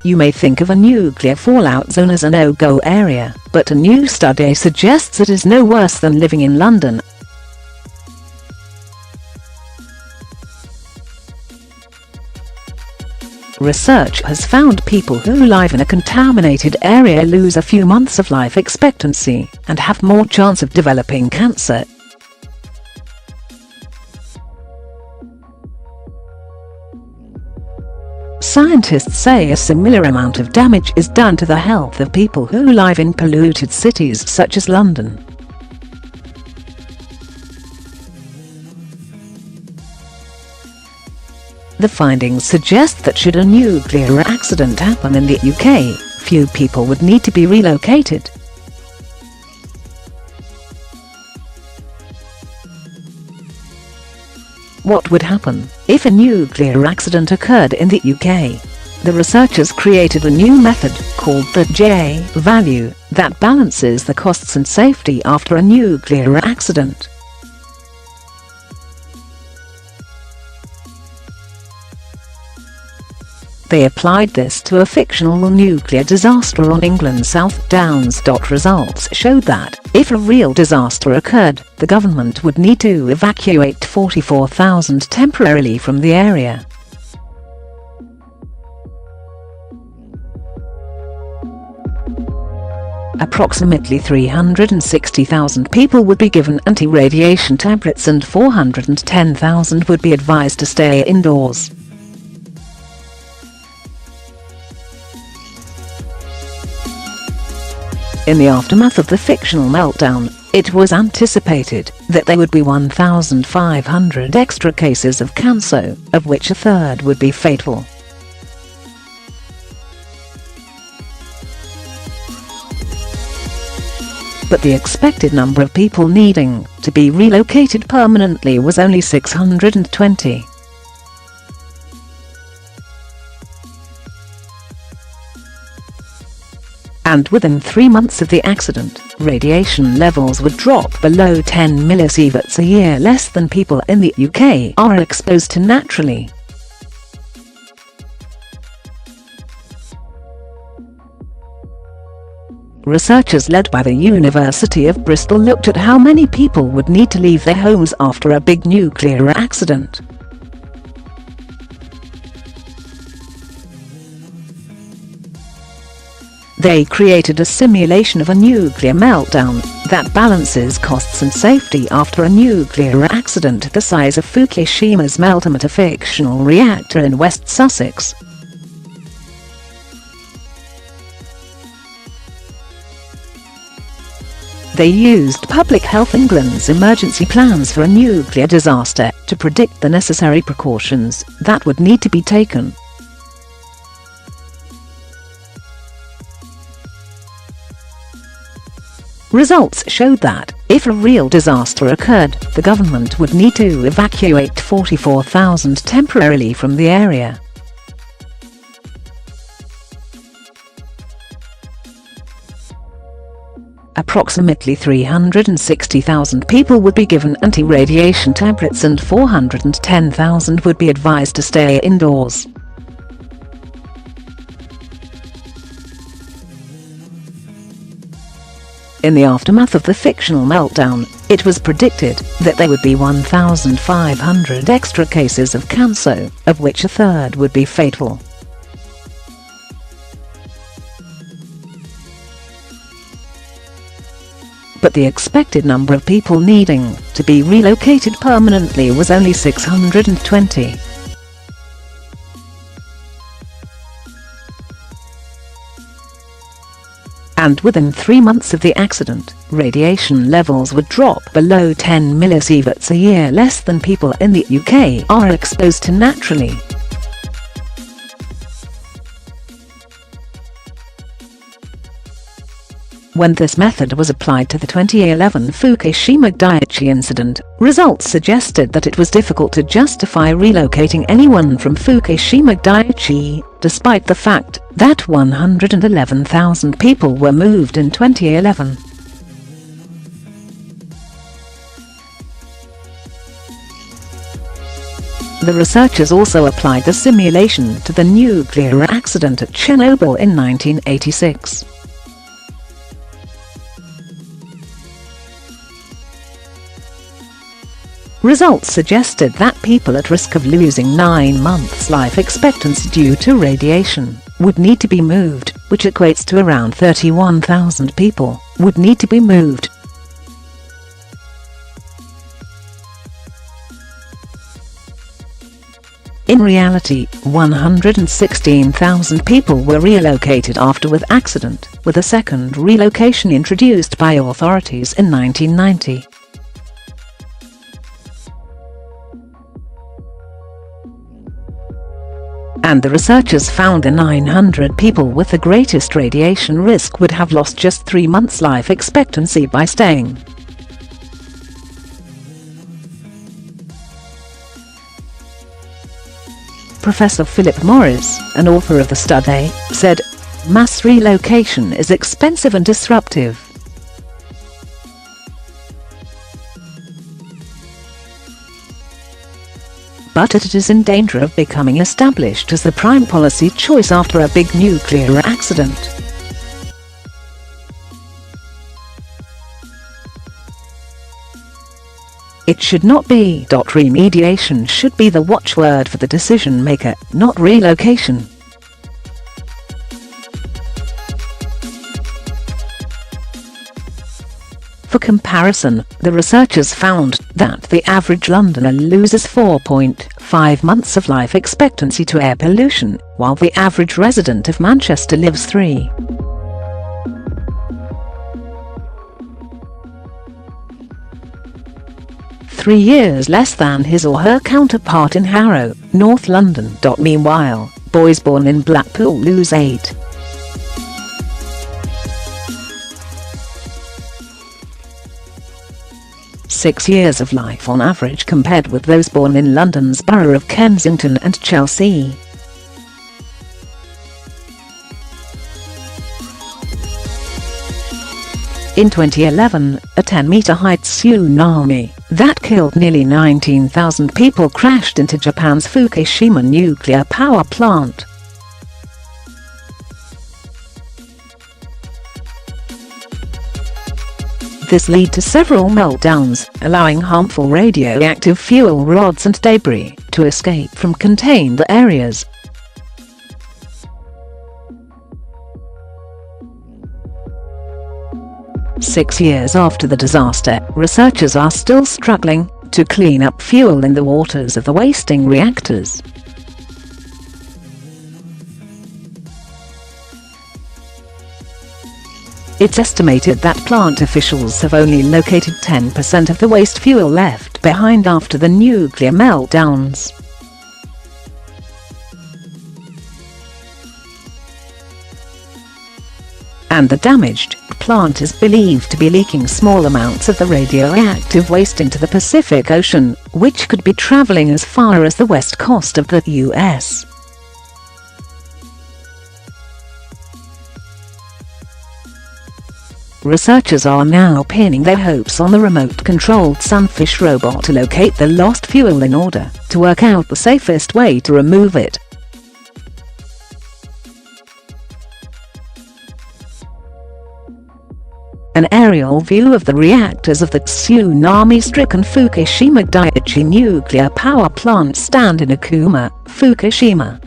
You may think of a nuclear fallout zone as a no-go area, but a new study suggests it is no worse than living in London. Research has found people who live in a contaminated area lose a few months of life expectancy and have more chance of developing cancer. Scientists say a similar amount of damage is done to the health of people who live in polluted cities such as London. The findings suggest that should a nuclear accident happen in the UK, few people would need to be relocated. What would happen if a nuclear accident occurred in the UK? The researchers created a new method called the J value that balances the costs and safety after a nuclear accident. They applied this to a fictional nuclear disaster on England's south. Downs.Results showed that, if a real disaster occurred, the government would need to evacuate 44,000 temporarily from the area. Approximately 360,000 people would be given anti-radiation tablets and 410,000 would be advised to stay indoors. In the aftermath of the fictional meltdown, it was anticipated that there would be 1,500 extra cases of cancer, of which a third would be fatal. But the expected number of people needing to be relocated permanently was only 620. And within 3 months of the accident, radiation levels would drop below 10 millisieverts a year, less than people in the UK are exposed to naturally. Researchers led by the University of Bristol looked at how many people would need to leave their homes after a big nuclear accident. They created a simulation of a nuclear meltdown that balances costs and safety after a nuclear accident the size of Fukushima's meltom at a fictional reactor in West Sussex. They used Public Health England's emergency plans for a nuclear disaster to predict the necessary precautions that would need to be taken. Results showed that, if a real disaster occurred, the government would need to evacuate 44,000 temporarily from the area. Approximately 360,000 people would be given anti-radiation tablets and 410,000 would be advised to stay indoors. In the aftermath of the fictional meltdown, it was predicted that there would be 1,500 extra cases of cancer, of which a third would be fatal. But the expected number of people needing to be relocated permanently was only 620. And within 3 months of the accident, radiation levels would drop below 10 millisieverts a year, less than people in the UK are exposed to naturally. When this method was applied to the 2011 Fukushima Daiichi incident, results suggested that it was difficult to justify relocating anyone from Fukushima Daiichi, despite the fact that 111,000 people were moved in 2011. The researchers also applied the simulation to the nuclear accident at Chernobyl in 1986. Results suggested that people at risk of losing 9 months life expectancy due to radiation would need to be moved, which equates to around 31,000 people would need to be moved. In reality, 116,000 people were relocated after the accident, with a second relocation introduced by authorities in 1990. And the researchers found the 900 people with the greatest radiation risk would have lost just 3 months life expectancy by staying. Professor Philip Morris, an author of the study, said, "Mass relocation is expensive and disruptive. But it is in danger of becoming established as the prime policy choice after a big nuclear accident." It should not be. Remediation should be the watchword for the decision maker, not relocation. For comparison, the researchers found that the average Londoner loses 4.5 months of life expectancy to air pollution, while the average resident of Manchester lives 3. Years less than his or her counterpart in Harrow, North London. Meanwhile, boys born in Blackpool lose 8. Six years of life on average compared with those born in London's borough of Kensington and Chelsea. In 2011, a 10-meter-high tsunami that killed nearly 19,000 people crashed into Japan's Fukushima nuclear power plant. This led to several meltdowns, allowing harmful radioactive fuel rods and debris to escape from contained areas. Six years after the disaster, researchers are still struggling to clean up fuel in the waters of the wasting reactors. It's estimated that plant officials have only located 10% of the waste fuel left behind after the nuclear meltdowns. And the damaged plant is believed to be leaking small amounts of the radioactive waste into the Pacific Ocean, which could be traveling as far as the west coast of the US. Researchers are now pinning their hopes on the remote-controlled sunfish robot to locate the lost fuel in order to work out the safest way to remove it. An aerial view of the reactors of the tsunami-stricken Fukushima Daiichi nuclear power plant stand in Okuma, Fukushima,